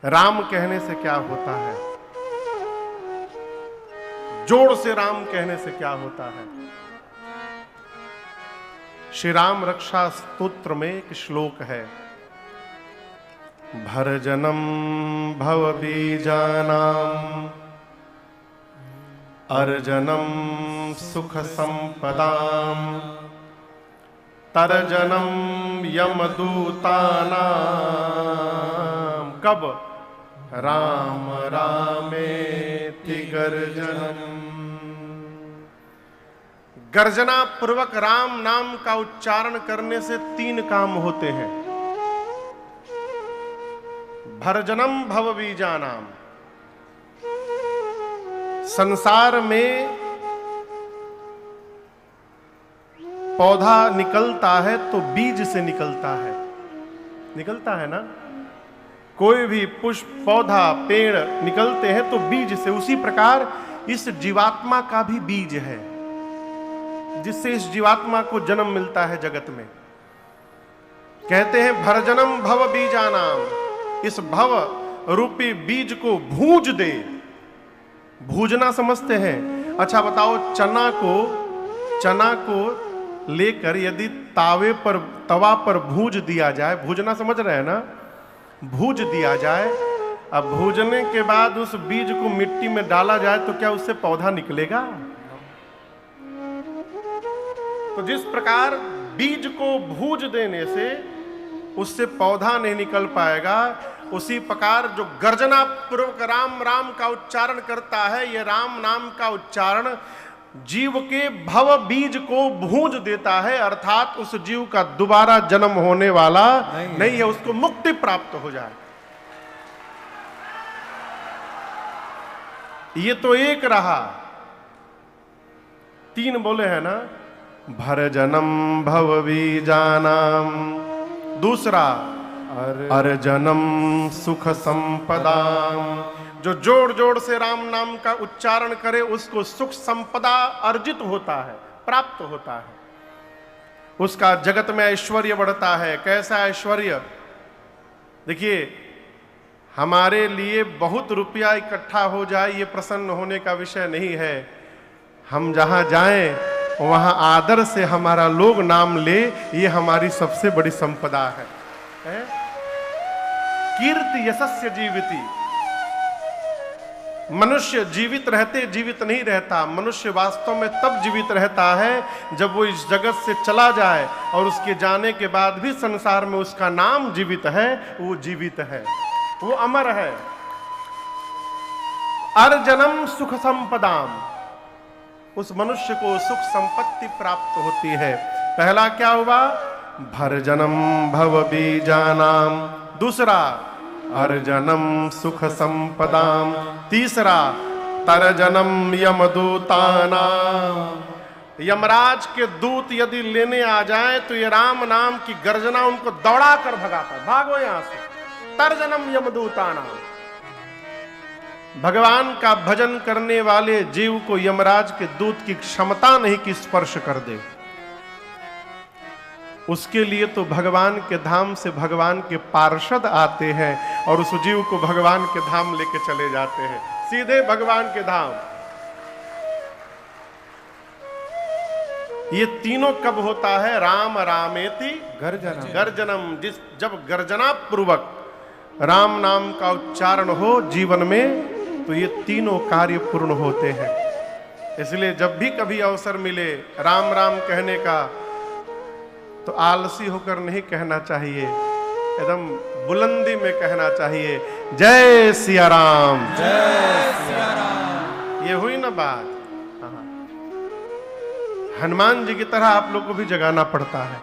राम कहने से क्या होता है, जोड़ से राम कहने से क्या होता है। श्री राम रक्षा स्तोत्र में एक श्लोक है, भर जन्म भव बीजानाम अर्जनम सुख संपदाम तरजनम यमदूतानां। कब? राम रामेति गर्जनम। गर्जना पूर्वक राम नाम का उच्चारण करने से 3 काम होते हैं। भरजनम भव बीजानाम, संसार में पौधा निकलता है तो बीज से निकलता है ना। कोई भी पुष्प, पौधा, पेड़ निकलते हैं तो बीज से। उसी प्रकार इस जीवात्मा का भी बीज है, जिससे इस जीवात्मा को जन्म मिलता है जगत में। कहते हैं भरजनम भव बीजानाम, इस भव रूपी बीज को भूंज दे। भूजना समझते हैं? अच्छा बताओ, चना को लेकर यदि तवा पर भूंज दिया जाए, भूजना समझ रहे हैं ना, भूंज दिया जाए, अब भूजने के बाद उस बीज को मिट्टी में डाला जाए तो क्या उससे पौधा निकलेगा? तो जिस प्रकार बीज को भूंज देने से उससे पौधा नहीं निकल पाएगा, उसी प्रकार जो गर्जना पूर्वक राम राम का उच्चारण करता है, ये राम नाम का उच्चारण जीव के भव बीज को भूंज देता है, अर्थात उस जीव का दोबारा जन्म होने वाला नहीं है, उसको मुक्ति प्राप्त हो जाए। ये तो एक रहा, 3 बोले हैं ना, भर जन्म भव बीजानाम। दूसरा अर्जनम सुख संपदाम, जो जोड़ जोड़ से राम नाम का उच्चारण करे उसको सुख संपदा अर्जित होता है, प्राप्त होता है, उसका जगत में ऐश्वर्य बढ़ता है। कैसा ऐश्वर्य? देखिए, हमारे लिए बहुत रुपया इकट्ठा हो जाए ये प्रसन्न होने का विषय नहीं है। हम जहां जाएं वहां आदर से हमारा लोग नाम ले, ये हमारी सबसे बड़ी संपदा है। कीर्ति यशस्य जीविति। मनुष्य जीवित रहते जीवित नहीं रहता। मनुष्य वास्तव में तब जीवित रहता है जब वो इस जगत से चला जाए और उसके जाने के बाद भी संसार में उसका नाम जीवित है, वो जीवित है, वो अमर है। अर्जनम सुख संपदाम, उस मनुष्य को सुख संपत्ति प्राप्त होती है। पहला क्या हुआ? भरजनम भव बीजानाम। दूसरा अर्जनम सुख संपदाम। तीसरा तरजनम यमदूतानाम। यमराज के दूत यदि लेने आ जाए तो ये राम नाम की गर्जना उनको दौड़ा कर भगाता है, भागो यहां से। तरजनम यमदूतानाम। भगवान का भजन करने वाले जीव को यमराज के दूत की क्षमता नहीं कि स्पर्श कर दे। उसके लिए तो भगवान के धाम से भगवान के पार्षद आते हैं और उस जीव को भगवान के धाम लेके चले जाते हैं, सीधे भगवान के धाम। ये तीनों कब होता है? राम रामेति गर्जनम। जब गर्जना पूर्वक राम नाम का उच्चारण हो जीवन में, तो ये तीनों कार्य पूर्ण होते हैं। इसलिए जब भी कभी अवसर मिले राम राम कहने का, तो आलसी होकर नहीं कहना चाहिए, एकदम बुलंदी में कहना चाहिए, जय सिया राम, जय सिया राम। ये हुई ना बात। हनुमान जी की तरह आप लोग को भी जगाना पड़ता है।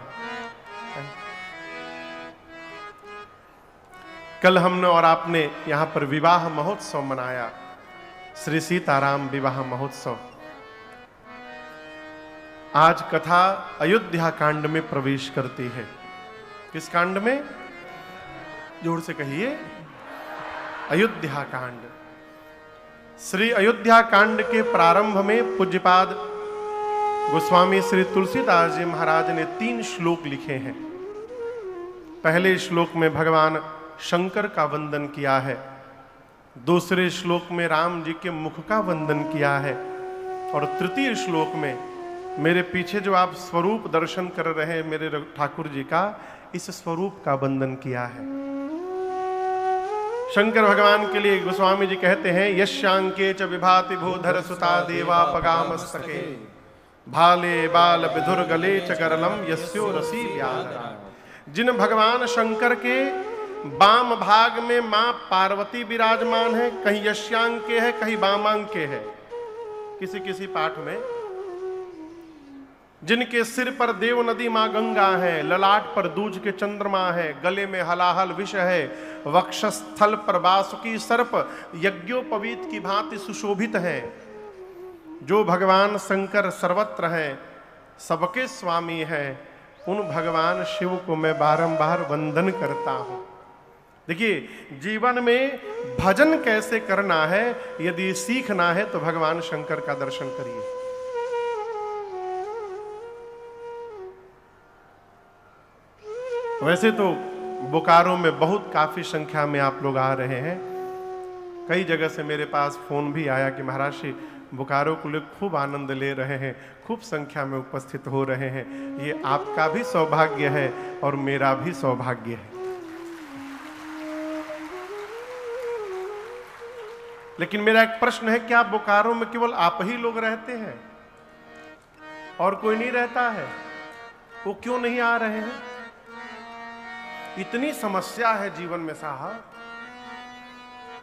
कल हमने और आपने यहां पर विवाह महोत्सव मनाया, श्री सीताराम विवाह महोत्सव। आज कथा अयोध्या कांड में प्रवेश करती है। किस कांड में? जोर से कहिए, अयोध्या कांड। श्री अयोध्या कांड के प्रारंभ में पूज्यपाद गोस्वामी श्री तुलसीदास जी महाराज ने 3 श्लोक लिखे हैं। पहले श्लोक में भगवान शंकर का वंदन किया है, दूसरे श्लोक में राम जी के मुख का वंदन किया है, और तृतीय श्लोक में मेरे पीछे जो आप स्वरूप दर्शन कर रहे हैं मेरे ठाकुर जी का, इस स्वरूप का वंदन किया है। शंकर भगवान के लिए गोस्वामी जी कहते हैं, यशांके च विभाति भूधर सुता देवा पगामस्तके भाले बाल विधुर गले च करलम यस्यो रसी व्याधरा। जिन भगवान शंकर के बाम भाग में मां पार्वती विराजमान है, कहीं यशांक के है कहीं बामांक के है, किसी किसी पाठ में, जिनके सिर पर देव नदी मां गंगा है, ललाट पर दूज के चंद्रमा है, गले में हलाहल विष है, वक्षस्थल पर वासुकी सर्प यज्ञोपवीत की भांति सुशोभित है। जो भगवान शंकर सर्वत्र हैं, सबके स्वामी हैं, उन भगवान शिव को मैं बारंबार वंदन करता हूं। देखिए, जीवन में भजन कैसे करना है यदि सीखना है तो भगवान शंकर का दर्शन करिए। वैसे तो बोकारो में बहुत काफी संख्या में आप लोग आ रहे हैं। कई जगह से मेरे पास फोन भी आया कि महाराज श्री बोकारो को लोग खूब आनंद ले रहे हैं, खूब संख्या में उपस्थित हो रहे हैं। ये आपका भी सौभाग्य है और मेरा भी सौभाग्य है। लेकिन मेरा एक प्रश्न है, क्या बोकारो में केवल आप ही लोग रहते हैं और कोई नहीं रहता है? वो क्यों नहीं आ रहे हैं? इतनी समस्या है जीवन में साहब।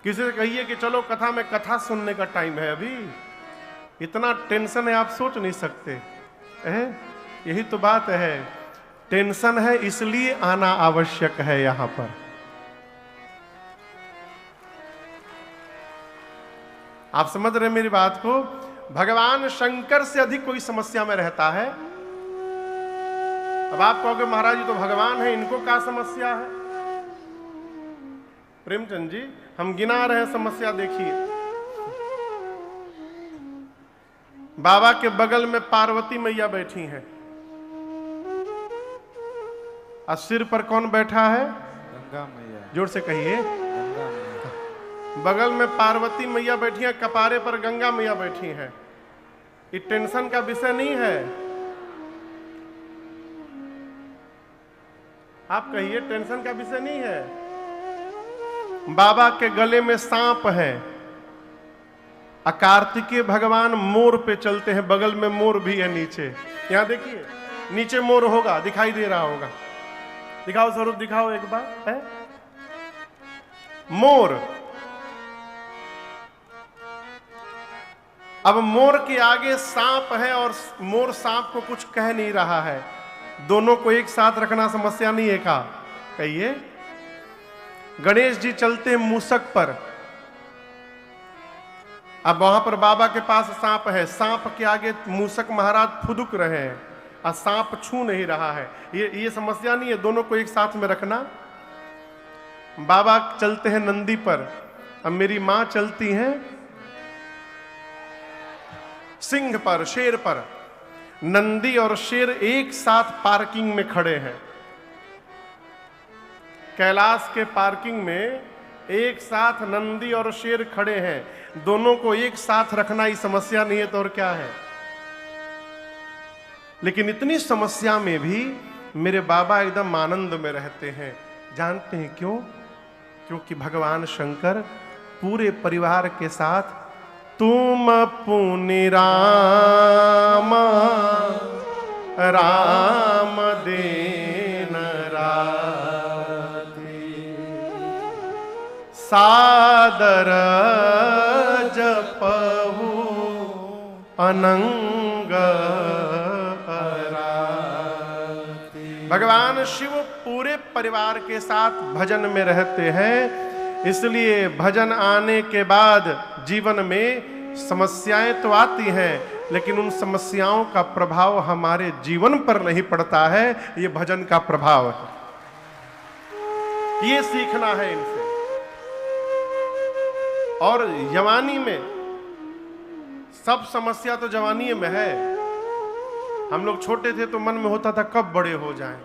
किसी से कहिए कि चलो कथा में, कथा सुनने का टाइम है, अभी इतना टेंशन है आप सोच नहीं सकते है। यही तो बात है, टेंशन है इसलिए आना आवश्यक है यहां पर। आप समझ रहे मेरी बात को? भगवान शंकर से अधिक कोई समस्या में रहता है। अब आप कहोगे महाराज जी तो भगवान है, इनको क्या समस्या है? प्रेमचंद जी, हम गिना रहे समस्या। देखिए, बाबा के बगल में पार्वती मैया बैठी हैं, और सिर पर कौन बैठा है? गंगा मैया। जोर से कहिए। गंगा मैया। बगल में पार्वती मैया बैठी हैं, कपारे पर गंगा मैया बैठी हैं। ये टेंशन का विषय नहीं है। आप कहिए, टेंशन का विषय नहीं है। बाबा के गले में सांप है, कार्तिकेय भगवान मोर पे चलते हैं, बगल में मोर भी है नीचे। यहां देखिए, नीचे मोर होगा, दिखाई दे रहा होगा। दिखाओ स्वरूप, दिखाओ एक बार। है मोर। अब मोर के आगे सांप है और मोर सांप को कुछ कह नहीं रहा है। दोनों को एक साथ रखना समस्या नहीं है का? कहिए। गणेश जी चलते मूसक पर, अब वहां पर बाबा के पास सांप है, सांप के आगे मूसक महाराज फुदुक रहे हैं और सांप छू नहीं रहा है। ये समस्या नहीं है, दोनों को एक साथ में रखना। बाबा चलते हैं नंदी पर, अब मेरी मां चलती हैं सिंह पर, शेर पर। नंदी और शेर एक साथ पार्किंग में खड़े हैं। कैलाश के पार्किंग में एक साथ नंदी और शेर खड़े हैं। दोनों को एक साथ रखना ही समस्या नहीं है तो और क्या है? लेकिन इतनी समस्या में भी मेरे बाबा एकदम आनंद में रहते हैं। जानते हैं क्यों? क्योंकि भगवान शंकर पूरे परिवार के साथ तुम पुनि राम राम देन राधे सादर जपहु अनंग अराधे। भगवान शिव पूरे परिवार के साथ भजन में रहते हैं। इसलिए भजन आने के बाद जीवन में समस्याएं तो आती हैं, लेकिन उन समस्याओं का प्रभाव हमारे जीवन पर नहीं पड़ता है। ये भजन का प्रभाव है। ये सीखना है इनसे। और जवानी में सब समस्या तो जवानी में है। हम लोग छोटे थे तो मन में होता था कब बड़े हो जाएं,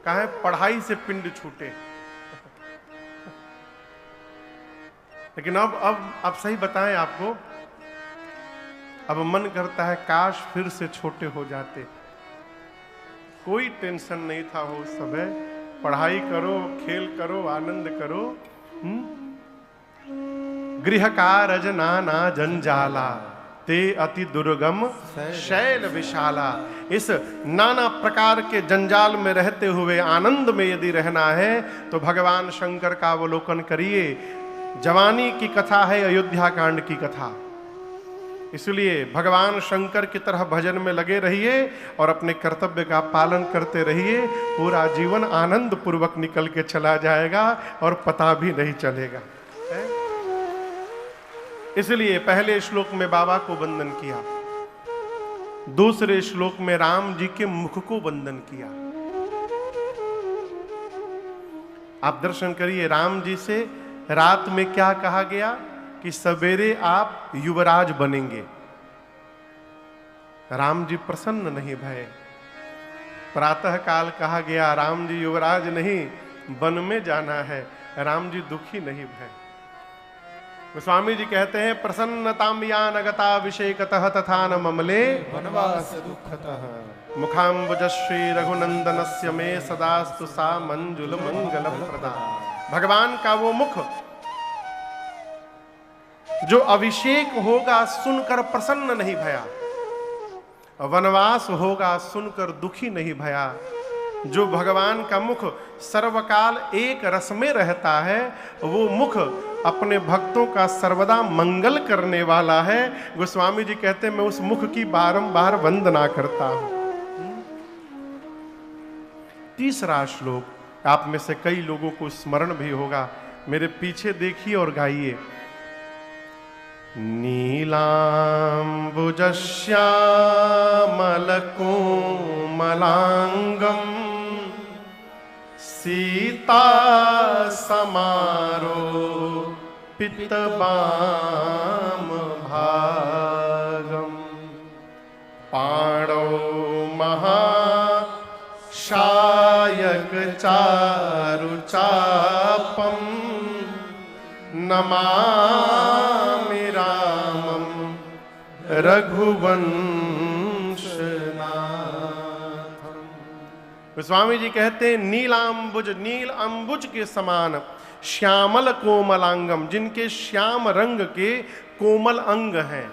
कहें पढ़ाई से पिंड छूटे। लेकिन अब सही बताएं आपको, अब मन करता है काश फिर से छोटे हो जाते। कोई टेंशन नहीं था हो समय, पढ़ाई करो, खेल करो, आनंद करो। गृह कारज नाना जंजाला, ते अति दुर्गम शैल विशाला। इस नाना प्रकार के जंजाल में रहते हुए आनंद में यदि रहना है तो भगवान शंकर का अवलोकन करिए। जवानी की कथा है अयोध्या कांड की कथा, इसलिए भगवान शंकर की तरह भजन में लगे रहिए और अपने कर्तव्य का पालन करते रहिए। पूरा जीवन आनंद पूर्वक निकल के चला जाएगा और पता भी नहीं चलेगा। इसलिए पहले श्लोक में बाबा को वंदन किया, दूसरे श्लोक में राम जी के मुख को वंदन किया। आप दर्शन करिए, राम जी से रात में क्या कहा गया कि सवेरे आप युवराज बनेंगे। राम जी प्रसन्न नहीं भये। प्रातः काल कहा गया राम जी युवराज नहीं, वन में जाना है। राम जी दुखी नहीं भये। गोस्वामी जी कहते हैं प्रसन्नताम या नगता विषेकतः तथा न ममले वनवास दुःखतः मुखाम्बुजश्री रघुनंदनस्य में सदास्तु सा मंजुल मंगल प्रदा। भगवान का वो मुख जो अभिषेक होगा सुनकर प्रसन्न नहीं भया, वनवास होगा सुनकर दुखी नहीं भया। जो भगवान का मुख सर्वकाल एक रस में रहता है, वो मुख अपने भक्तों का सर्वदा मंगल करने वाला है। गोस्वामी जी कहते हैं मैं उस मुख की बारंबार वंदना करता हूं। तीसरा श्लोक आप में से कई लोगों को स्मरण भी होगा, मेरे पीछे देखिए और गाइए। नीलाम्बुजश्यामलकोमलांगम सीता समारो पितबाम भागम पाणौ महाशायक चारु चापम नमामि रामम रघुवंशनाथम। गोस्वामी जी कहते हैं नीलाम्बुज, नील अंबुज के समान श्यामल कोमलांगम, जिनके श्याम रंग के कोमल अंग हैं।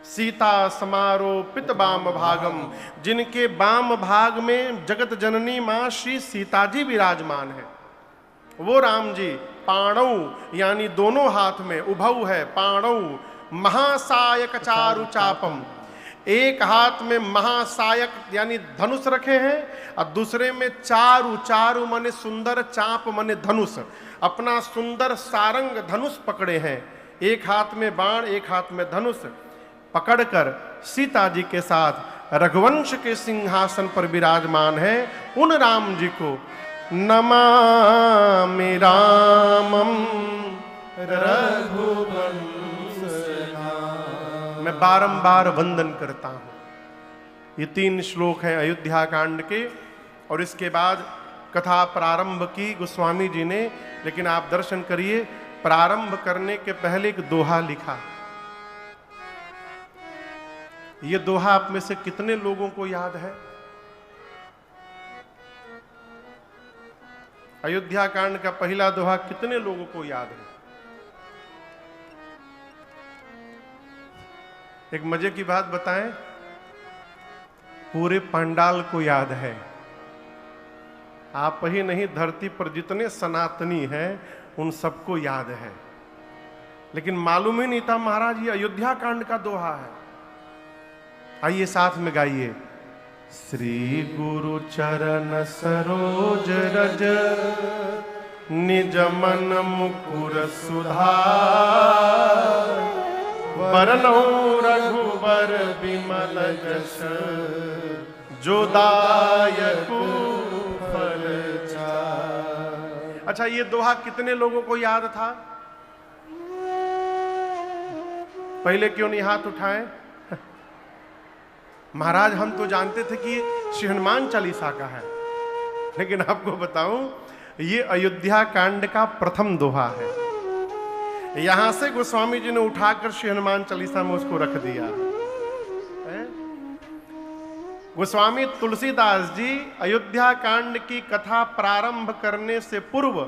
सीता समारो पित बाम भागम, जिनके बाम भाग में जगत जननी मां श्री सीता जी विराजमान है। वो राम जी पाणौ यानी दोनों हाथ में, उभौ है पाणौ, महासायक चारु चापम, एक हाथ में महासायक यानी धनुष रखे हैं और दूसरे में चारु, चारु माने सुंदर, चाप माने धनुष, अपना सुंदर सारंग धनुष पकड़े हैं। एक हाथ में बाण, एक हाथ में धनुष पकड़कर सीता जी के साथ रघुवंश के सिंहासन पर विराजमान है। उन राम जी को नमामि रामम रघुवंशनाथम, मैं बारंबार वंदन करता हूं। ये 3 श्लोक हैं अयोध्या कांड के, और इसके बाद कथा प्रारंभ की गोस्वामी जी ने। लेकिन आप दर्शन करिए, प्रारंभ करने के पहले एक दोहा लिखा। ये दोहा आप में से कितने लोगों को याद है? अयोध्या कांड का पहला दोहा कितने लोगों को याद है? एक मजे की बात बताएं, पूरे पंडाल को याद है। आप ही नहीं, धरती पर जितने सनातनी हैं उन सबको याद है। लेकिन मालूम ही नहीं था महाराज ये अयोध्या कांड का दोहा है। आइए साथ में गाइए। श्री गुरु चरण सरोज रज निज मन मुकुर सुधार, बरनौ रघुबर बिमल जस जो दायकु फल चार। अच्छा, ये दोहा कितने लोगों को याद था? पहले क्यों नहीं हाथ उठाएं? महाराज हम तो जानते थे कि श्री हनुमान चालीसा का है, लेकिन आपको बताऊं ये अयोध्या कांड का प्रथम दोहा है। यहां से गोस्वामी जी ने उठाकर श्री हनुमान चालीसा में उसको रख दिया है? गोस्वामी तुलसीदास जी अयोध्या कांड की कथा प्रारंभ करने से पूर्व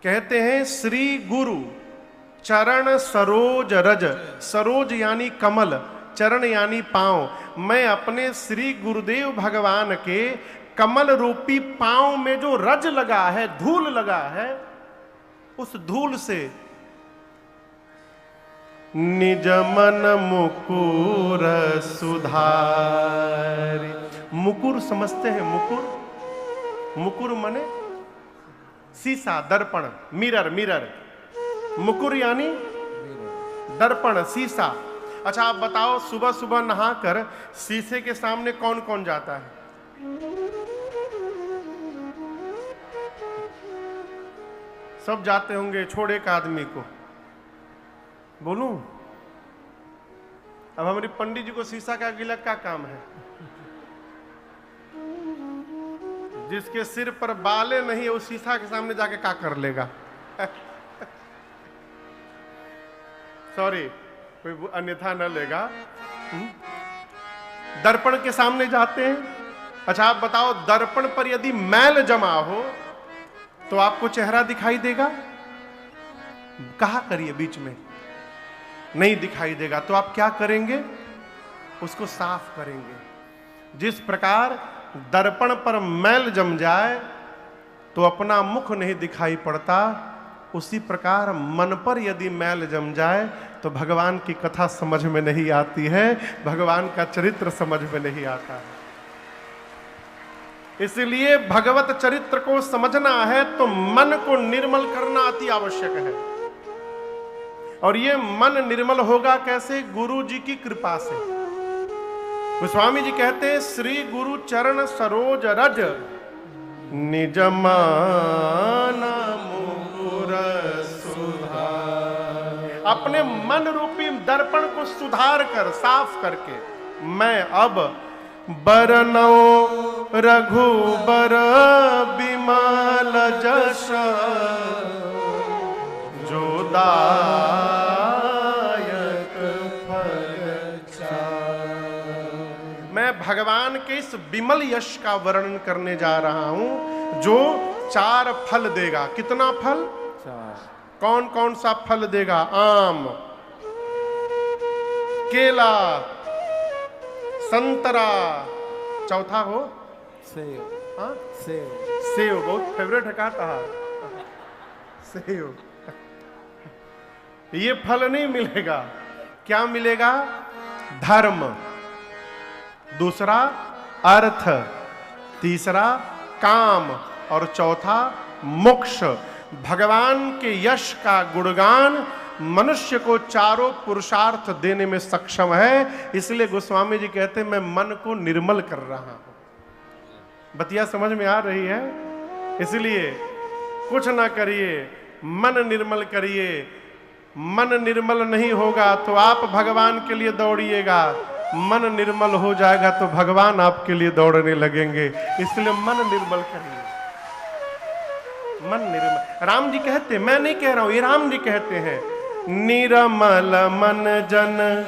कहते हैं, श्री गुरु चरण सरोज रज, सरोज यानी कमल, चरण यानी पांव, मैं अपने श्री गुरुदेव भगवान के कमल रूपी पांव में जो रज लगा है, धूल लगा है, उस धूल से निज मन मुकुर सुधारी। मुकुर समझते हैं? मुकुर, मुकुर माने शीशा, दर्पण, मिरर, मिरर। मुकुर यानी दर्पण, शीशा। अच्छा आप बताओ, सुबह सुबह नहाकर शीशे के सामने कौन कौन जाता है? सब जाते होंगे, छोड़ एक आदमी को। बोलूं? अब हमारी पंडित जी को शीशा का गिलक का काम है? जिसके सिर पर बाले नहीं है, वो शीशा के सामने जाके क्या कर लेगा? सॉरी, कोई अन्यथा न लेगा। दर्पण के सामने जाते हैं। अच्छा आप बताओ, दर्पण पर यदि मैल जमा हो तो आपको चेहरा दिखाई देगा? कहा करिए, बीच में नहीं दिखाई देगा। तो आप क्या करेंगे? उसको साफ करेंगे। जिस प्रकार दर्पण पर मैल जम जाए तो अपना मुख नहीं दिखाई पड़ता, उसी प्रकार मन पर यदि मैल जम जाए तो भगवान की कथा समझ में नहीं आती है, भगवान का चरित्र समझ में नहीं आता है। इसलिए भगवत चरित्र को समझना है तो मन को निर्मल करना अति आवश्यक है। और ये मन निर्मल होगा कैसे? गुरु जी की कृपा से। गोस्वामी जी कहते हैं, श्री गुरु चरण सरोज रज निज मन मुकुर सुधार। अपने मन रूपी दर्पण को सुधार कर, साफ करके, मैं अब बरनौ रघुबर बिमल जस जो दायक फल चार। मैं भगवान के इस विमल यश का वर्णन करने जा रहा हूं जो 4 फल देगा। कितना फल? 4। कौन कौन सा फल देगा? आम, केला, संतरा, चौथा हो सेब। हाँ? सेब। सेव बहुत फेवरेट है, कहा था सेव। ये फल नहीं मिलेगा। क्या मिलेगा? धर्म, दूसरा अर्थ, तीसरा काम और चौथा मोक्ष। भगवान के यश का गुणगान मनुष्य को चारों पुरुषार्थ देने में सक्षम है। इसलिए गोस्वामी जी कहते हैं, मैं मन को निर्मल कर रहा हूं। बतिया समझ में आ रही है? इसलिए कुछ ना करिए, मन निर्मल करिए। मन निर्मल नहीं होगा तो आप भगवान के लिए दौड़िएगा, मन निर्मल हो जाएगा तो भगवान आपके लिए दौड़ने लगेंगे। इसलिए मन निर्मल करिए, मन निर्मल। राम जी कहते, मैं नहीं कह रहा हूं, ये राम जी कहते हैं, निर्मल मन जन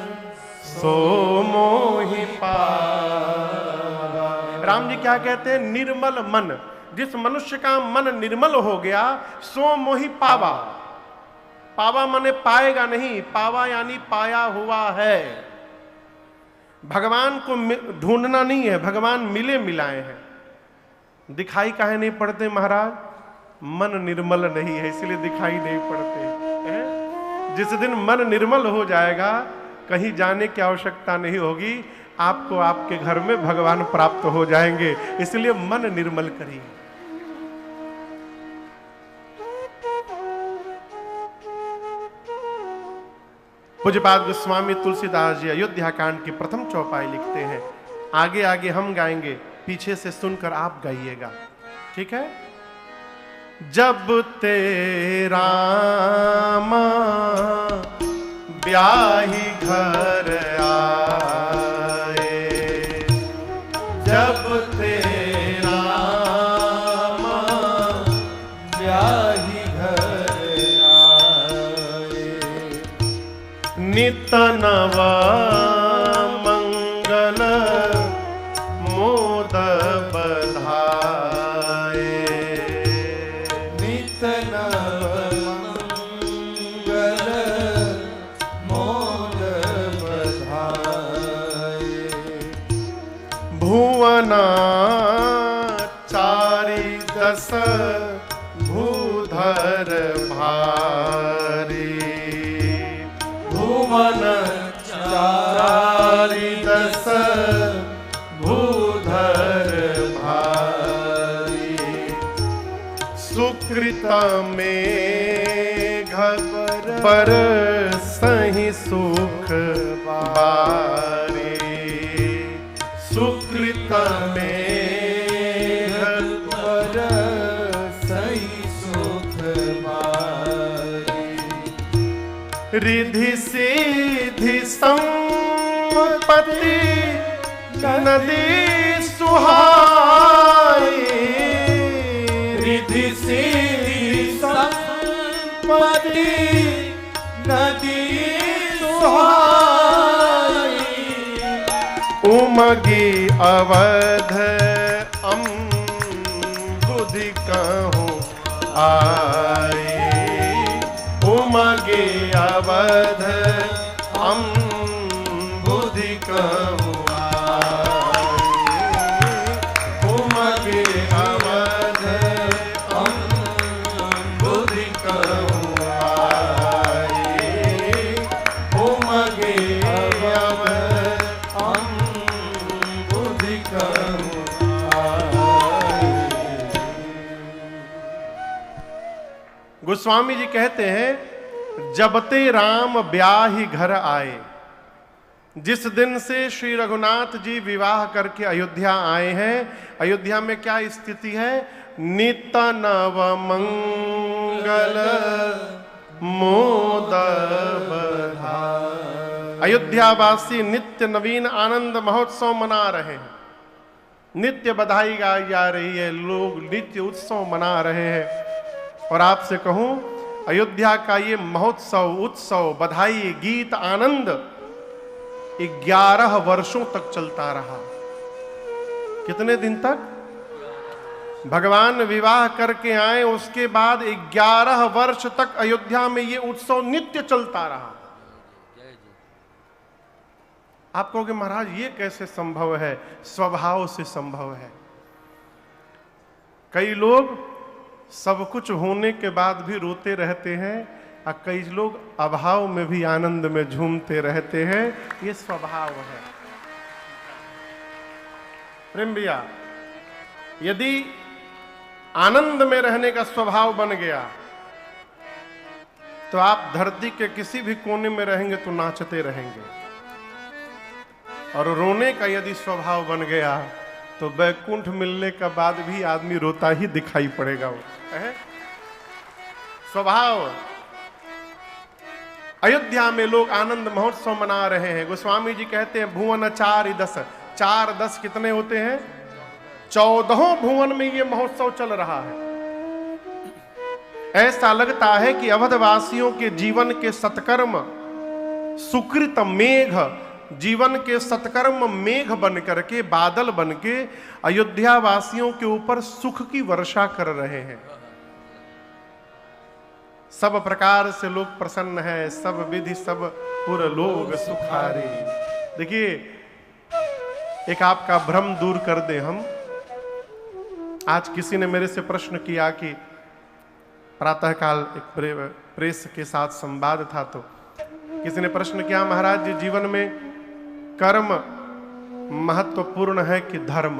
सो मोहि पावा। राम जी क्या कहते हैं? निर्मल मन, जिस मनुष्य का मन निर्मल हो गया सो मोहि पावा। पावा माने पाएगा नहीं, पावा यानी पाया हुआ है। भगवान को ढूंढना नहीं है, भगवान मिले मिलाए हैं। दिखाई काहे नहीं पड़ते महाराज? मन निर्मल नहीं है, इसलिए दिखाई नहीं पड़ते हैं? जिस दिन मन निर्मल हो जाएगा, कहीं जाने की आवश्यकता नहीं होगी, आपको आपके घर में भगवान प्राप्त हो जाएंगे। इसलिए मन निर्मल करिए। पूज्यपाद गोस्वामी तुलसीदास जी अयोध्या कांड की प्रथम चौपाई लिखते हैं। आगे आगे हम गाएंगे, पीछे से सुनकर आप गाइएगा, ठीक है? जब तेरा ब्याही घर आए, जब तेरा ब्याही घर आए, नित नव मंगल मोद बधाए। नित नव मंगल मोद बधाए। भुवना चारि दस भूधर भारी। भुवन चारि दस भूधर भारी। सुकृत मेघ पर सही सुख बारी। सुकृत मेघ पर सही सुख बारी। रिधि सिद्धि संपत्ति नदी सुहाई। रिधि सिद्धि संपत्ति नदी सुहाई। उमगी अवध बुद्धि कहूँ आई। उमगी अवध बुद्धि कहूँ आई। उमगी अवध बुद्धि कहूँ आई। उमगी अवध बुद्धि कहूँ आई। गोस्वामी जी कहते हैं, जबते राम ब्याही घर आए। जिस दिन से श्री रघुनाथ जी विवाह करके अयोध्या आए हैं, अयोध्या में क्या स्थिति है? नित नव मंगल मोद बधाए। अयोध्यावासी नित्य नवीन आनंद महोत्सव मना रहे हैं। नित्य बधाई गाई जा रही है, लोग नित्य उत्सव मना रहे हैं। और आपसे कहूं, अयोध्या का ये महोत्सव, उत्सव, बधाई, गीत, आनंद 11 वर्षों तक चलता रहा। कितने दिन तक? भगवान विवाह करके आए, उसके बाद 11 वर्ष तक अयोध्या में ये उत्सव नित्य चलता रहा। आप कहोगे महाराज ये कैसे संभव है? स्वभाव से संभव है। कई लोग सब कुछ होने के बाद भी रोते रहते हैं और कई लोग अभाव में भी आनंद में झूमते रहते हैं। ये स्वभाव है। प्रेम भैया, यदि आनंद में रहने का स्वभाव बन गया तो आप धरती के किसी भी कोने में रहेंगे तो नाचते रहेंगे। और रोने का यदि स्वभाव बन गया तो वैकुंठ मिलने का बाद भी आदमी रोता ही दिखाई पड़ेगा। वो है स्वभाव। अयोध्या में लोग आनंद महोत्सव मना रहे हैं। गोस्वामी जी कहते हैं, भुवन 4 10। 4 10 कितने होते हैं? 14 भुवन में ये महोत्सव चल रहा है। ऐसा लगता है कि अवधवासियों के जीवन के सत्कर्म सुकृत मेघ, जीवन के सत्कर्म मेघ बन करके, बादल बन के अयोध्या वासियों के ऊपर सुख की वर्षा कर रहे हैं। सब प्रकार से लोग प्रसन्न हैं, सब विधि सब पुर लोग सुखारे। देखिए, एक आपका भ्रम दूर कर दे हम। आज किसी ने मेरे से प्रश्न किया कि प्रातःकाल एक प्रेस के साथ संवाद था, तो किसी ने प्रश्न किया, महाराज जी जीवन में कर्म महत्वपूर्ण है कि धर्म?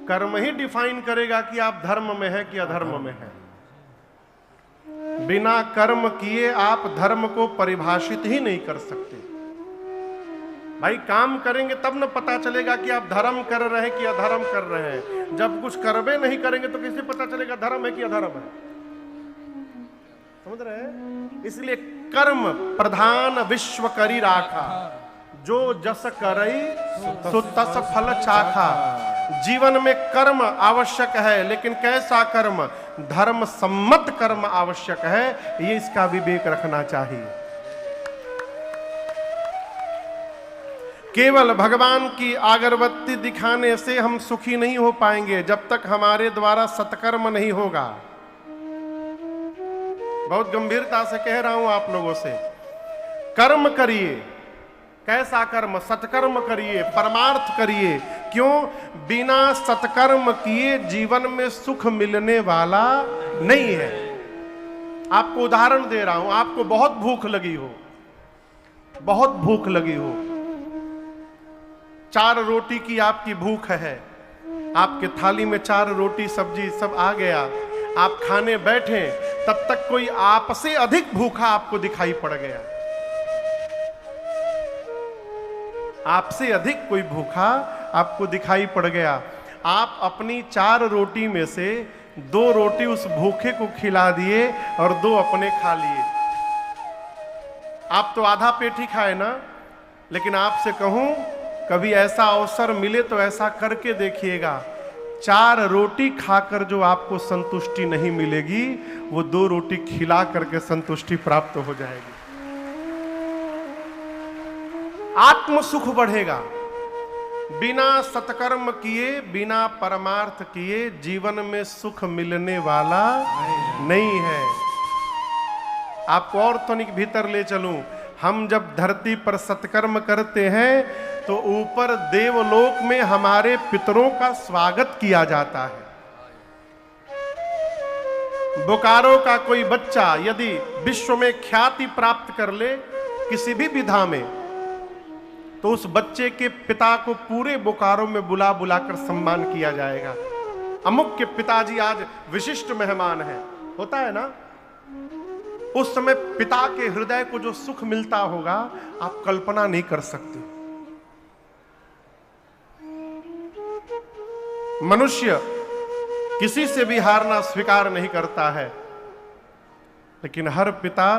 कर्म ही डिफाइन करेगा कि आप धर्म में हैं कि अधर्म में हैं। बिना कर्म किए आप धर्म को परिभाषित ही नहीं कर सकते। भाई काम करेंगे तब न पता चलेगा कि आप धर्म कर रहे हैं कि अधर्म कर रहे हैं। जब कुछ करबे नहीं करेंगे तो कैसे पता चलेगा धर्म है कि अधर्म है? समझ रहे हैं? इसलिए कर्म प्रधान विश्व करी राखा, जो जस करई सो तस फल चाखा। जीवन में कर्म आवश्यक है, लेकिन कैसा कर्म? धर्म सम्मत कर्म आवश्यक है, ये इसका विवेक रखना चाहिए। केवल भगवान की अगरबत्ती दिखाने से हम सुखी नहीं हो पाएंगे जब तक हमारे द्वारा सत्कर्म नहीं होगा। बहुत गंभीरता से कह रहा हूं आप लोगों से, कर्म करिए। कैसा कर्म? सत्कर्म करिए, परमार्थ करिए। क्यों? बिना सत्कर्म किए जीवन में सुख मिलने वाला नहीं है। आपको उदाहरण दे रहा हूं, आपको बहुत भूख लगी हो, बहुत भूख लगी हो, 4 रोटी की आपकी भूख है, आपके थाली में 4 रोटी सब्जी सब आ गया, आप खाने बैठे, तब तक कोई आपसे अधिक भूखा आपको दिखाई पड़ गया। आपसे अधिक कोई भूखा आपको दिखाई पड़ गया। आप अपनी 4 रोटी में से 2 रोटी उस भूखे को खिला दिए और 2 अपने खा लिए। आप तो आधा पेट ही खाए ना। लेकिन आपसे कहूं, कभी ऐसा अवसर मिले तो ऐसा करके देखिएगा, 4 रोटी खाकर जो आपको संतुष्टि नहीं मिलेगी, वो 2 रोटी खिला करके संतुष्टि प्राप्त हो जाएगी। आत्म सुख बढ़ेगा। बिना सत्कर्म किए, बिना परमार्थ किए जीवन में सुख मिलने वाला नहीं है। आपको और तनिक भीतर ले चलूं, हम जब धरती पर सत्कर्म करते हैं तो ऊपर देवलोक में हमारे पितरों का स्वागत किया जाता है। बोकारो का कोई बच्चा यदि विश्व में ख्याति प्राप्त कर ले किसी भी विधा में, तो उस बच्चे के पिता को पूरे बोकारो में बुला बुलाकर सम्मान किया जाएगा। अमुक के पिताजी आज विशिष्ट मेहमान हैं, होता है ना। उस समय पिता के हृदय को जो सुख मिलता होगा आप कल्पना नहीं कर सकते। मनुष्य किसी से भी हारना स्वीकार नहीं करता है, लेकिन हर पिता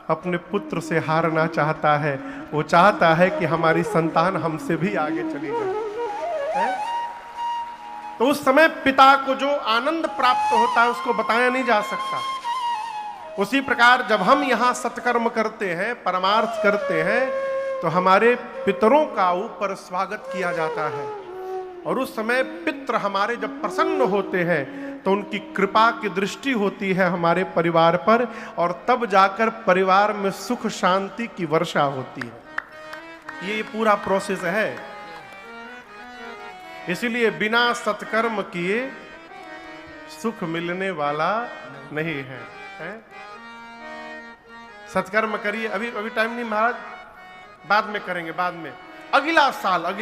अपने पुत्र से हारना चाहता है। वो चाहता है कि हमारी संतान हमसे भी आगे चली जाए। तो उस समय पिता को जो आनंद प्राप्त होता है उसको बताया नहीं जा सकता। उसी प्रकार जब हम यहां सत्कर्म करते हैं, परमार्थ करते हैं, तो हमारे पितरों का ऊपर स्वागत किया जाता है। और उस समय पितृ हमारे जब प्रसन्न होते हैं तो उनकी कृपा की दृष्टि होती है हमारे परिवार पर, और तब जाकर परिवार में सुख शांति की वर्षा होती है। ये पूरा प्रोसेस है। इसलिए बिना सत्कर्म किए सुख मिलने वाला नहीं है, सत्कर्म करिए। अभी अभी टाइम नहीं महाराज, बाद में करेंगे, बाद में। अगला साल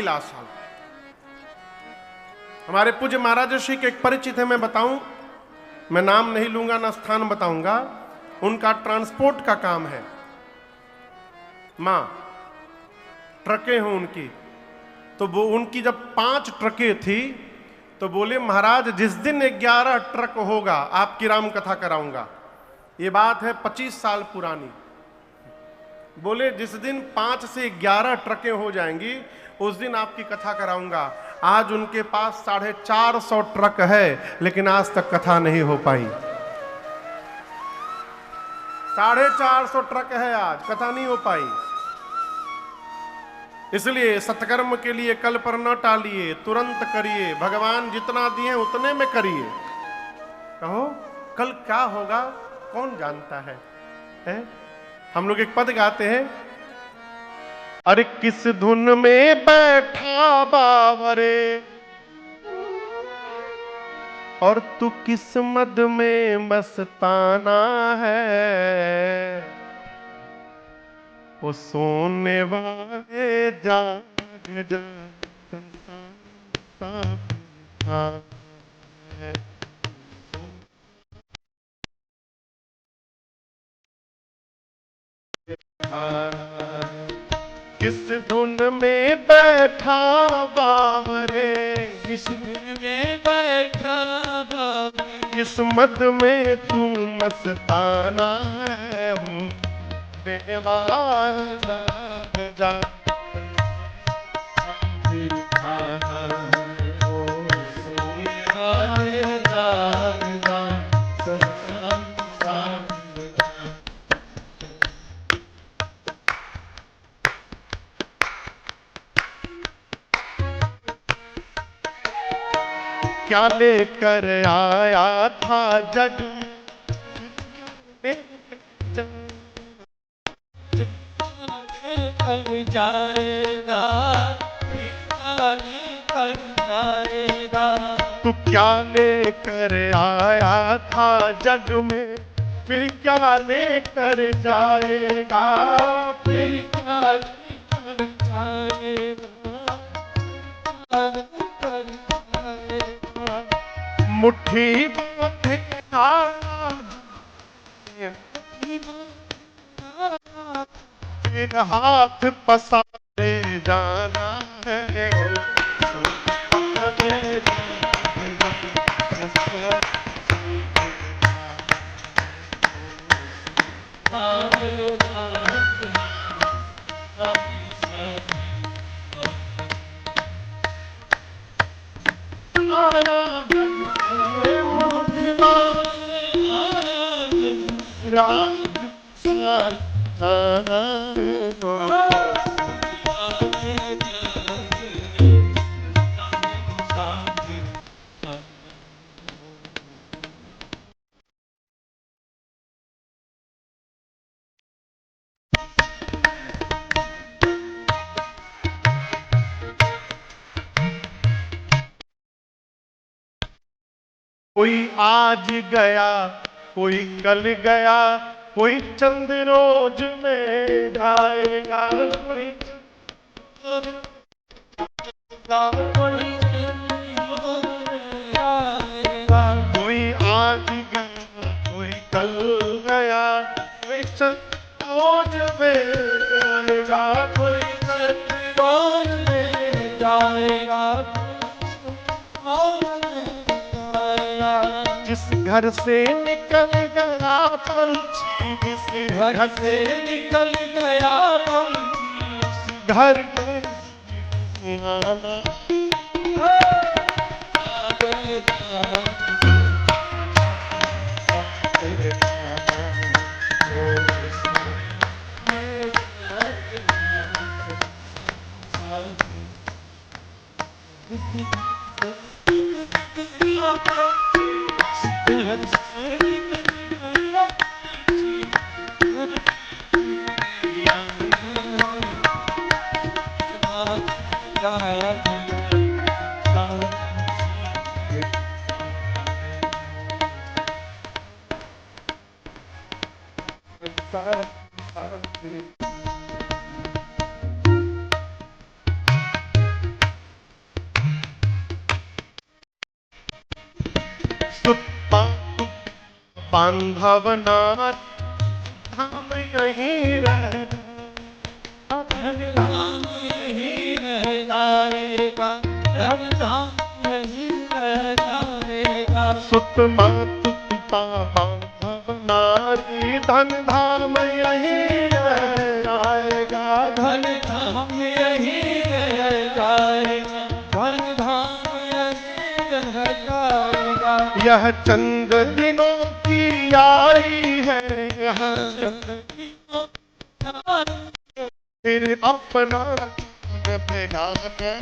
हमारे पूज्य महाराज श्री के एक परिचित है, मैं बताऊं, मैं नाम नहीं लूंगा ना स्थान बताऊंगा। उनका ट्रांसपोर्ट का काम है, मां ट्रकें हैं उनकी। तो वो उनकी जब 5 ट्रकें थी तो बोले महाराज जिस दिन 11 ट्रक होगा आपकी राम कथा कराऊंगा। ये बात है 25 साल पुरानी। बोले जिस दिन 5 से 11 ट्रकें हो जाएंगी उस दिन आपकी कथा कराऊंगा। आज उनके पास 450 ट्रक है, लेकिन आज तक कथा नहीं हो पाई। 450 ट्रक है, आज कथा नहीं हो पाई। इसलिए सत्कर्म के लिए कल पर न टालिए, तुरंत करिए। भगवान जितना दिए उतने में करिए। कहो कल क्या होगा कौन जानता है? हम लोग एक पद गाते हैं, अरे किस धुन में बैठा बावरे और तू किस मद में मस्ताना है। वो सोने वाले जाग जागता है। किस धुन में बैठा बावरे, किस धुन में बैठा बावरे, किस मद में तू मस्ताना है। हूँ देवाना जा क्या लेकर आया था जग में, जाएगा जाएगा। तू क्या लेकर आया था जग में, फिर क्या लेकर जाएगा, फिर क्या लेकर जाएगा, कर जाएगा। मुट्ठी बांधे फिर हाथ पसारे जाना है। कोई आज गया, कोई कल गया, कोई चंद रोज में जाएगा, कोई आज गया, कोई कल गया, कोई चंद रोज में जाएगा, कोई चंद रोज में जाएगा। जिस घर से निकल गया पंछी, जिस घर से निकल गया पंछी, घर में आना। बांधवना हम यहीं रहना, हम यहीं रह जाएगा, हम यहीं रह जाएगा। सुत मात पिता बांधवनारी, धन धाम यहीं रह जाएगा, धन धाम यहीं रह जाएगा, धन धाम यहीं रह जाएगा। यह चंद दिनों की यारी है, यहाँ फिर अपना बेगाना है।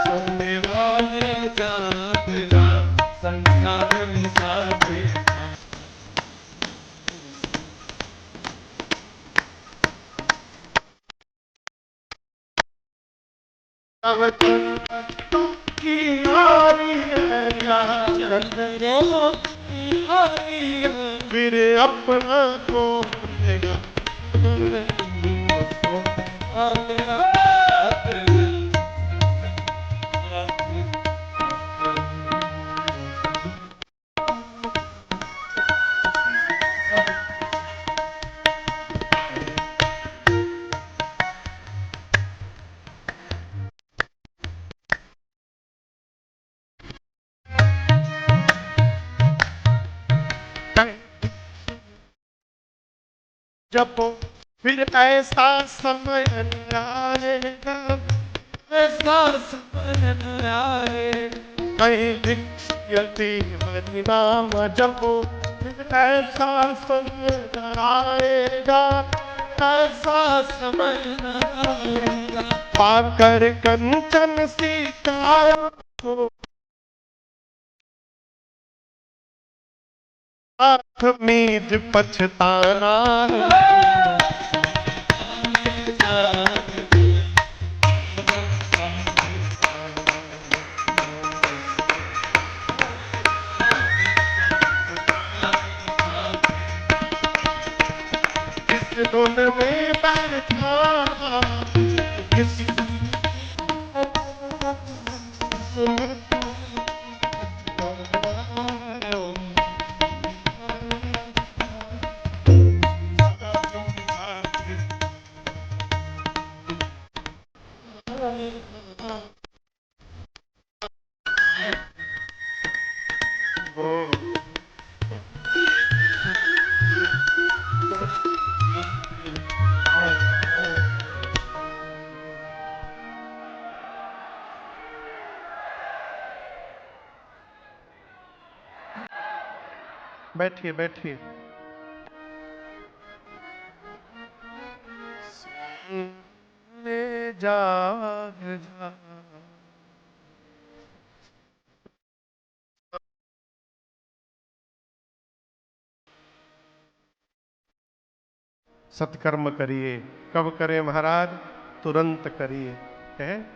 सोने वाले जागरा, संसार में साथे। यह चंद की यारी है, यहाँ चंद्रों की हरी है, फिर अपना को बेगाना। जब फिर ऐसा समय आएगा, ऐसा समय न आए, कहीं दिख यतीम नाम, जब फिर ऐसा समय आएगा, ऐसा समय न आएगा। पाकर कंचन सी काया को हाथ मीज पछताना। किस धुन में बैठा, किस बैठिए बैठिए। ले जाग जा, सत्कर्म करिए। कब करें महाराज? तुरंत करिए। है